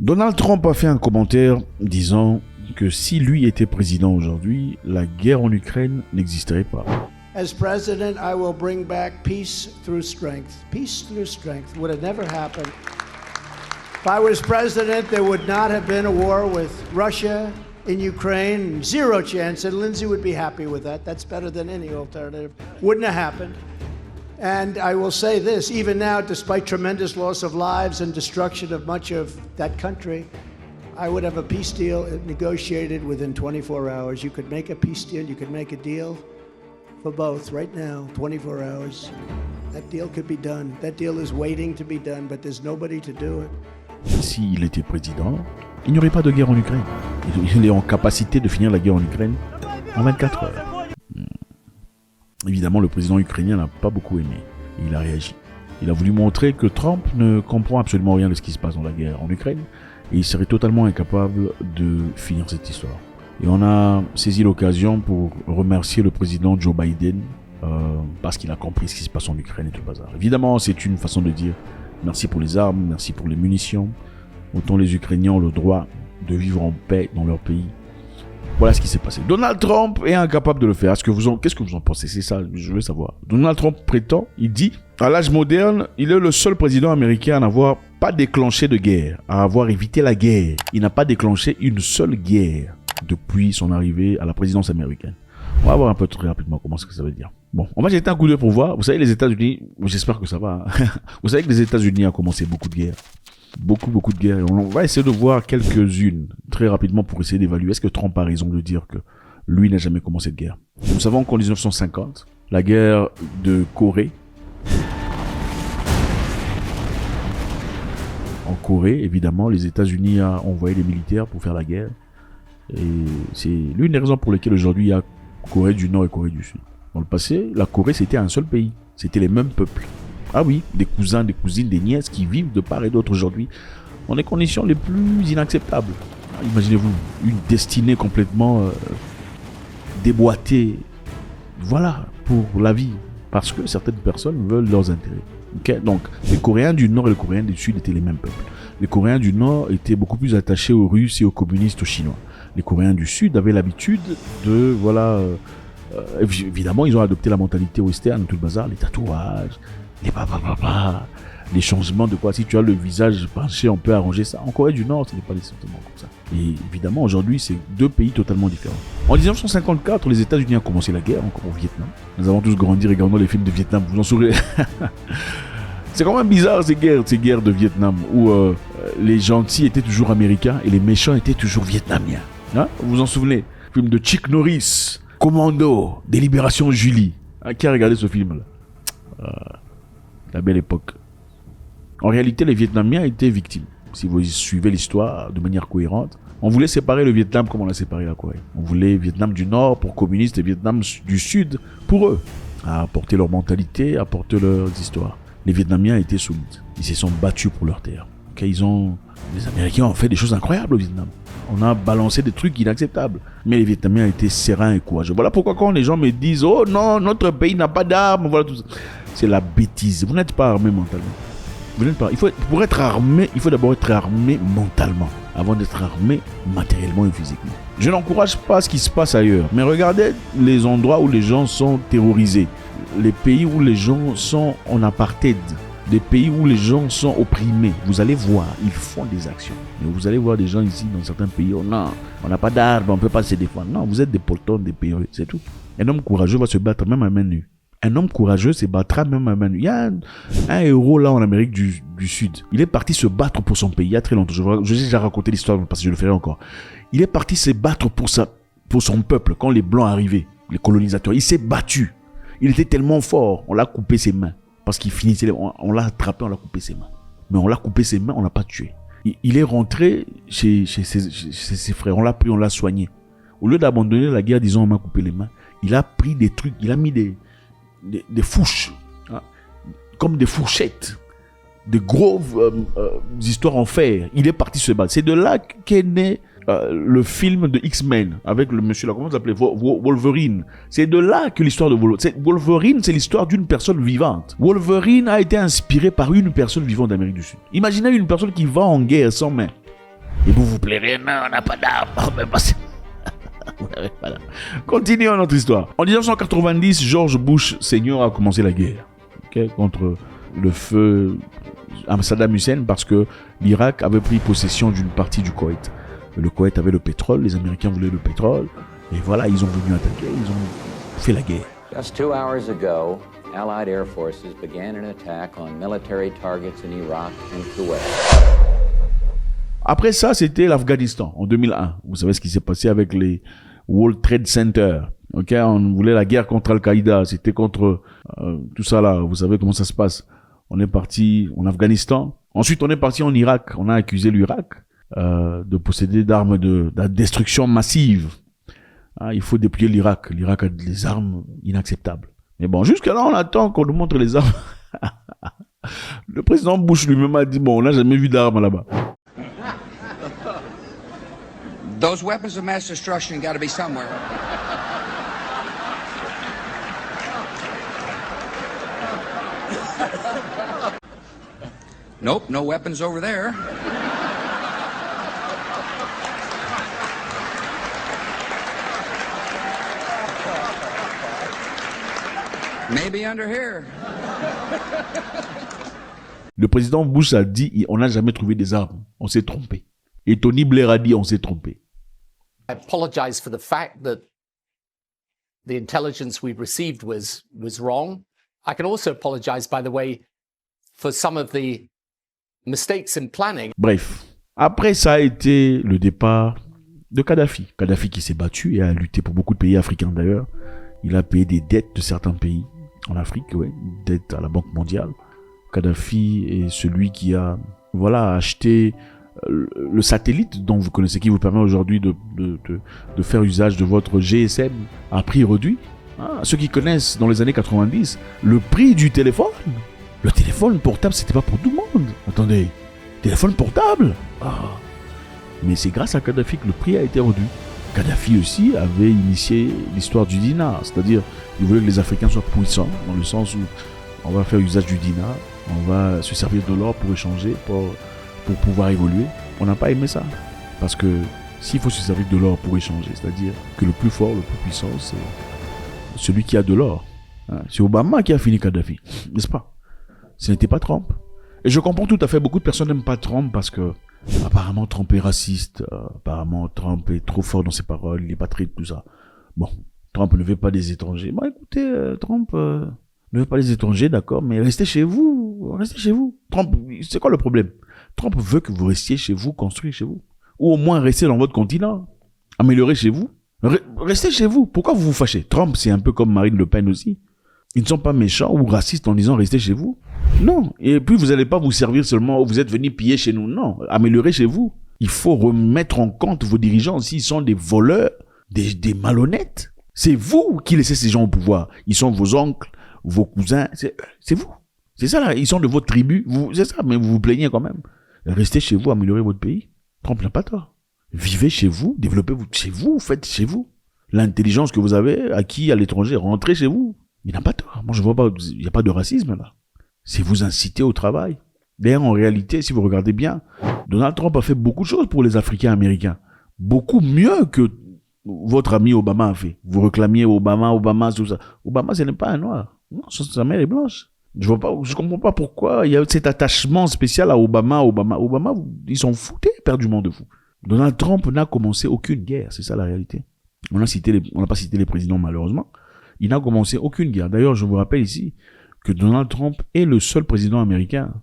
Donald Trump a fait un commentaire disant que si lui était président aujourd'hui, la guerre en Ukraine n'existerait pas. As president, I will bring back peace through strength. Peace through strength would have never happened. If I was president, there would not have been a war with Russia in Ukraine. Zero chance, and Lindsey would be happy with that. That's better than any alternative. Wouldn't have happened. And I will say this, even now, despite tremendous loss of lives and destruction of much of that country, I would have a peace deal negotiated within 24 hours. You could make a peace deal, you could make a deal for both right now, 24 hours. That deal could be done. That deal is waiting to be done, but there's nobody to do it. S'il était président, il n'y aurait pas de guerre en Ukraine. Il est en capacité de finir la guerre en Ukraine en 24 heures. Évidemment, le président ukrainien n'a pas beaucoup aimé. Il a réagi. Il a voulu montrer que Trump ne comprend absolument rien de ce qui se passe dans la guerre en Ukraine et il serait totalement incapable de finir cette histoire. Et on a saisi l'occasion pour remercier le président Joe Biden parce qu'il a compris ce qui se passe en Ukraine et tout le bazar. Évidemment, c'est une façon de dire merci pour les armes, merci pour les munitions. Autant les Ukrainiens ont le droit de vivre en paix dans leur pays. Voilà ce qui s'est passé. Donald Trump est incapable de le faire. Qu'est-ce que vous en pensez? C'est ça, je veux savoir. Donald Trump prétend, il dit, à l'âge moderne, il est le seul président américain à n'avoir pas déclenché de guerre, à avoir évité la guerre. Il n'a pas déclenché une seule guerre depuis son arrivée à la présidence américaine. On va voir un peu très rapidement comment ce que ça veut dire. Bon, on va jeter un coup d'œil pour voir. Vous savez, les États-Unis, j'espère que ça va. Vous savez que les États-Unis ont commencé beaucoup de guerres. Beaucoup de guerres. Et on va essayer de voir quelques-unes très rapidement pour essayer d'évaluer. Est-ce que Trump a raison de dire que lui n'a jamais commencé de guerre? Nous savons qu'en 1950, la guerre de Corée, en Corée, évidemment, les États-Unis ont envoyé les militaires pour faire la guerre. Et c'est l'une des raisons pour lesquelles aujourd'hui il y a Corée du Nord et Corée du Sud. Dans le passé, la Corée c'était un seul pays. C'était les mêmes peuples. Ah oui, des cousins, des cousines, des nièces qui vivent de part et d'autre aujourd'hui dans les conditions les plus inacceptables. Imaginez-vous, une destinée complètement déboîtée. Voilà, pour la vie. Parce que certaines personnes veulent leurs intérêts. Okay? Donc, les Coréens du Nord et les Coréens du Sud étaient les mêmes peuples. Les Coréens du Nord étaient beaucoup plus attachés aux Russes et aux communistes, aux Chinois. Les Coréens du Sud avaient l'habitude de, évidemment, ils ont adopté la mentalité western, tout le bazar, les tatouages, les papa, les changements de quoi. Si tu as le visage penché, on peut arranger ça. En Corée du Nord, ce n'est pas nécessairement comme ça. Et évidemment, aujourd'hui, c'est deux pays totalement différents. En 1954, les États-Unis ont commencé la guerre, encore au Vietnam. Nous avons tous grandi regardant les films de Vietnam, vous en souvenez? C'est quand même bizarre ces guerres de Vietnam, où les gentils étaient toujours américains et les méchants étaient toujours vietnamiens. Hein? Vous vous en souvenez? Film de Chuck Norris, Commando, Délibération Julie. Hein, qui a regardé ce film-là? La belle époque. En réalité, les Vietnamiens étaient victimes. Si vous suivez l'histoire de manière cohérente, on voulait séparer le Vietnam comme on a séparé la Corée. On voulait Vietnam du Nord pour communistes et Vietnam du Sud pour eux. À apporter leur mentalité, à apporter leurs histoires. Les Vietnamiens étaient soumis. Ils se sont battus pour leur terre. Okay, les Américains ont fait des choses incroyables au Vietnam. On a balancé des trucs inacceptables. Mais les Vietnamiens étaient sereins et courageux. Voilà pourquoi quand les gens me disent « Oh non, notre pays n'a pas d'armes », voilà tout ça. C'est la bêtise. Vous n'êtes pas armé mentalement. Vous n'êtes pas. Pour être armé, il faut d'abord être armé mentalement, avant d'être armé matériellement et physiquement. Je n'encourage pas ce qui se passe ailleurs. Mais regardez les endroits où les gens sont terrorisés. Les pays où les gens sont en apartheid. Des pays où les gens sont opprimés. Vous allez voir, ils font des actions. Mais vous allez voir des gens ici, dans certains pays, oh non, on n'a pas d'armes, on ne peut pas se défendre. Non, vous êtes des poltons, des pays, c'est tout. Un homme courageux va se battre même à main nue. Un homme courageux se battra même à main nue. Il y a un héros là en Amérique du Sud. Il est parti se battre pour son pays il y a très longtemps. Je vais déjà raconter l'histoire parce que je le ferai encore. Il est parti se battre pour son peuple quand les Blancs arrivaient, les colonisateurs. Il s'est battu. Il était tellement fort, on l'a coupé ses mains. Parce qu'il finissait, on l'a attrapé, on l'a coupé ses mains. Mais on l'a coupé ses mains, on l'a pas tué. Il est rentré chez ses frères, on l'a pris, on l'a soigné. Au lieu d'abandonner la guerre, disons on m'a coupé les mains, il a pris des trucs, il a mis des fourches, hein, comme des fourchettes, de grosses histoires en fer. Il est parti se battre. C'est de là qu'est né le film de X-Men avec le monsieur là, comment ça s'appelait, Wolverine. C'est de là que l'histoire de Wolverine, c'est l'histoire d'une personne vivante. Wolverine a été inspiré par une personne vivante d'Amérique du Sud. Imaginez une personne qui va en guerre sans main. Et vous plairez, non, on n'a pas d'armes. Oh, mais bah, voilà. Continuons notre histoire. En 1990, George Bush Senior a commencé la guerre contre le feu Saddam Hussein parce que l'Irak avait pris possession d'une partie du Koweït. Le Koweït avait le pétrole, les Américains voulaient le pétrole, et voilà, ils ont venu attaquer, ils ont fait la guerre. Just 2 hours ago, Allied air forces began an attack on military targets in Iraq and Kuwait. Après ça, c'était l'Afghanistan en 2001. Vous savez ce qui s'est passé avec les World Trade Center. Ok, on voulait la guerre contre Al-Qaïda, c'était contre tout ça là. Vous savez comment ça se passe. On est parti en Afghanistan. Ensuite, on est parti en Irak. On a accusé l'Irak de posséder d'armes de destruction massive. Il faut dépouiller l'Irak. L'Irak a des armes inacceptables. Mais bon, jusqu'à là, on attend qu'on nous montre les armes. Le président Bush lui-même a dit, bon, on n'a jamais vu d'armes là-bas. Those weapons of mass destruction got to be somewhere. Nope, no weapons over there. Maybe under here. Le président Bush a dit, on n'a jamais trouvé des armes. On s'est trompé. Et Tony Blair a dit, on s'est trompé. I apologize for the fact that the intelligence we received was wrong. I can also apologize, by the way, for some of the mistakes in planning. Bref, après ça a été le départ de Kadhafi. Kadhafi qui s'est battu et a lutté pour beaucoup de pays africains d'ailleurs. Il a payé des dettes de certains pays en Afrique, ouais, dettes à la Banque mondiale. Kadhafi est celui qui a acheté le satellite dont vous connaissez, qui vous permet aujourd'hui de faire usage de votre GSM à prix réduit. Ceux qui connaissent dans les années 90, le prix du téléphone. Le téléphone portable, c'était pas pour tout le monde. Attendez, téléphone portable. Mais c'est grâce à Kadhafi que le prix a été réduit. Kadhafi aussi avait initié l'histoire du dinar, c'est-à-dire il voulait que les Africains soient puissants, dans le sens où on va faire usage du dinar, on va se servir de l'or pour échanger, pour pouvoir évoluer. On n'a pas aimé ça, parce que s'il faut se servir de l'or pour échanger, c'est-à-dire que le plus fort, le plus puissant, c'est celui qui a de l'or. C'est Obama qui a fini Kadhafi, n'est-ce pas? Ce n'était pas Trump. Et je comprends tout à fait, beaucoup de personnes n'aiment pas Trump parce que apparemment Trump est raciste, apparemment Trump est trop fort dans ses paroles, il est patriote, tout ça. Bon, Trump ne veut pas des étrangers. Bon, écoutez, Trump ne veut pas des étrangers, d'accord, mais restez chez vous, restez chez vous. Trump, c'est quoi le problème? Trump veut que vous restiez chez vous, construire chez vous. Ou au moins rester dans votre continent, améliorer chez vous. Restez chez vous. Pourquoi vous vous fâchez? Trump, c'est un peu comme Marine Le Pen aussi. Ils ne sont pas méchants ou racistes en disant restez chez vous. Non. Et puis vous n'allez pas vous servir seulement, vous êtes venu piller chez nous. Non. Améliorez chez vous. Il faut remettre en compte vos dirigeants s'ils sont des voleurs, des malhonnêtes. C'est vous qui laissez ces gens au pouvoir. Ils sont vos oncles, vos cousins. C'est vous. C'est ça là. Ils sont de votre tribu. C'est ça. Mais vous vous plaignez quand même. Restez chez vous, améliorez votre pays. Trump n'a pas tort. Vivez chez vous, développez-vous chez vous, faites chez vous. L'intelligence que vous avez acquis à l'étranger, rentrez chez vous. Il n'a pas tort. Moi, je vois pas, il n'y a pas de racisme là. C'est vous inciter au travail. D'ailleurs, en réalité, si vous regardez bien, Donald Trump a fait beaucoup de choses pour les Africains américains. Beaucoup mieux que votre ami Obama a fait. Vous réclamiez Obama, tout ça. Obama, ce n'est pas un noir. Non, sa mère est blanche. Je comprends pas pourquoi il y a cet attachement spécial à Obama, ils sont foutés éperdument de vous. Donald Trump n'a commencé aucune guerre, c'est ça la réalité. On n'a pas cité les présidents malheureusement. Il n'a commencé aucune guerre. D'ailleurs, je vous rappelle ici que Donald Trump est le seul président américain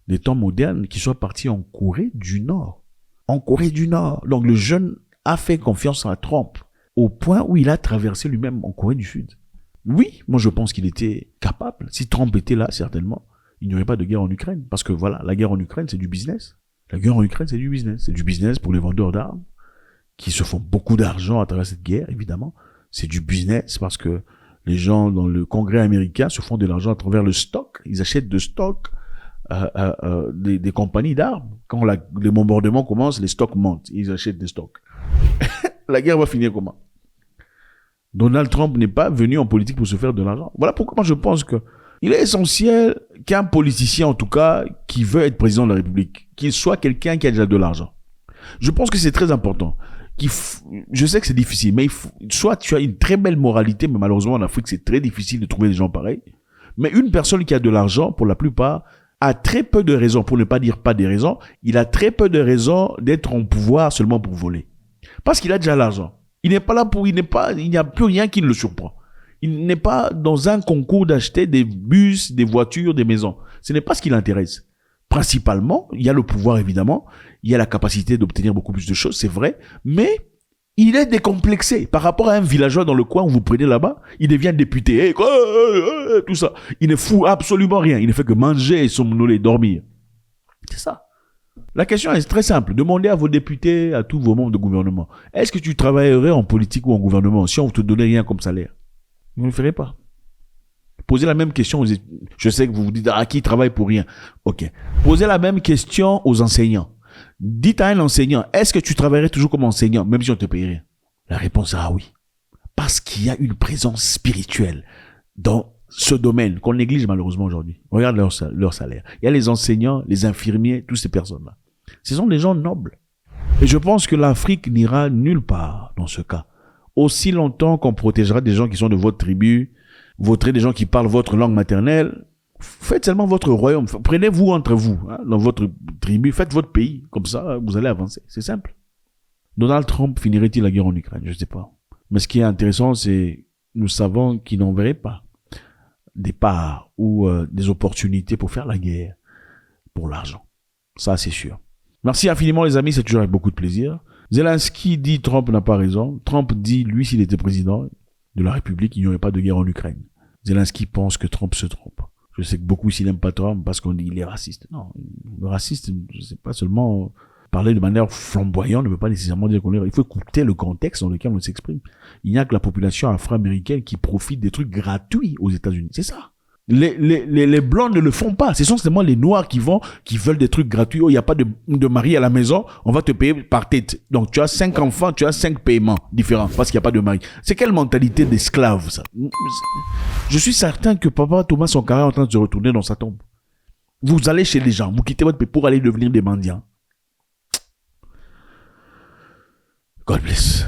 des temps modernes qui soit parti en Corée du Nord. En Corée du Nord. Donc le jeune a fait confiance à Trump au point où il a traversé lui-même en Corée du Sud. Oui, moi je pense qu'il était capable. Si Trump était là, certainement, il n'y aurait pas de guerre en Ukraine. Parce que voilà, la guerre en Ukraine, c'est du business. La guerre en Ukraine, c'est du business. C'est du business pour les vendeurs d'armes, qui se font beaucoup d'argent à travers cette guerre, évidemment. C'est du business parce que les gens dans le Congrès américain se font de l'argent à travers le stock. Ils achètent de stock des compagnies d'armes. Quand les bombardements commencent, les stocks montent. Ils achètent des stocks. La guerre va finir comment? Donald Trump n'est pas venu en politique pour se faire de l'argent. Voilà pourquoi moi je pense que il est essentiel qu'un politicien, en tout cas, qui veut être président de la République, qu'il soit quelqu'un qui a déjà de l'argent. Je pense que c'est très important. Je sais que c'est difficile, mais soit tu as une très belle moralité, mais malheureusement en Afrique, c'est très difficile de trouver des gens pareils. Mais une personne qui a de l'argent, pour la plupart, a très peu de raisons, pour ne pas dire pas des raisons, il a très peu de raisons d'être en pouvoir seulement pour voler. Parce qu'il a déjà l'argent. Il n'y a plus rien qui ne le surprend. Il n'est pas dans un concours d'acheter des bus, des voitures, des maisons. Ce n'est pas ce qui l'intéresse. Principalement, il y a le pouvoir évidemment, il y a la capacité d'obtenir beaucoup plus de choses, c'est vrai, mais il est décomplexé par rapport à un villageois dans le coin où vous prenez là-bas, il devient député, tout ça. Il ne fout absolument rien, il ne fait que manger, somnoler, dormir. C'est ça. La question est très simple. Demandez à vos députés, à tous vos membres de gouvernement, est-ce que tu travaillerais en politique ou en gouvernement si on ne te donnait rien comme salaire? Vous ne le ferez pas. Posez la même question je sais que vous vous dites, qui travaille pour rien? Ok. Posez la même question aux enseignants. Dites à un enseignant, est-ce que tu travaillerais toujours comme enseignant, même si on te paye rien? La réponse est oui. Parce qu'il y a une présence spirituelle dans ce domaine qu'on néglige malheureusement aujourd'hui. Regarde leur salaire. Il y a les enseignants, les infirmiers, toutes ces personnes-là. Ce sont des gens nobles. Et je pense que l'Afrique n'ira nulle part dans ce cas. Aussi longtemps qu'on protégera des gens qui sont de votre tribu, voterez des gens qui parlent votre langue maternelle, faites seulement votre royaume. Prenez-vous entre vous, dans votre tribu, faites votre pays. Comme ça, vous allez avancer. C'est simple. Donald Trump finirait-il la guerre en Ukraine? Je ne sais pas. Mais ce qui est intéressant, c'est nous savons qu'il n'enverrait pas des parts ou des opportunités pour faire la guerre pour l'argent. Ça, c'est sûr. Merci infiniment, les amis. C'est toujours avec beaucoup de plaisir. Zelensky dit Trump n'a pas raison. Trump dit, lui, s'il était président de la République, il n'y aurait pas de guerre en Ukraine. Zelensky pense que Trump se trompe. Je sais que beaucoup ici n'aiment pas Trump parce qu'on dit qu'il est raciste. Non, le raciste, c'est pas seulement parler de manière flamboyante ne veut pas nécessairement dire qu'on est... Il faut écouter le contexte dans lequel on s'exprime. Il n'y a que la population afro-américaine qui profite des trucs gratuits aux États-Unis. C'est ça. Les blancs ne le font pas. Ce sont seulement les noirs qui veulent des trucs gratuits. Oh, il n'y a pas de mari à la maison, on va te payer par tête. Donc tu as 5 enfants, tu as 5 paiements différents parce qu'il n'y a pas de mari. C'est quelle mentalité d'esclave ça? Je suis certain que papa Thomas Sankara est en train de se retourner dans sa tombe. Vous allez chez les gens, vous quittez votre pays pour aller devenir des mendiants. God bless.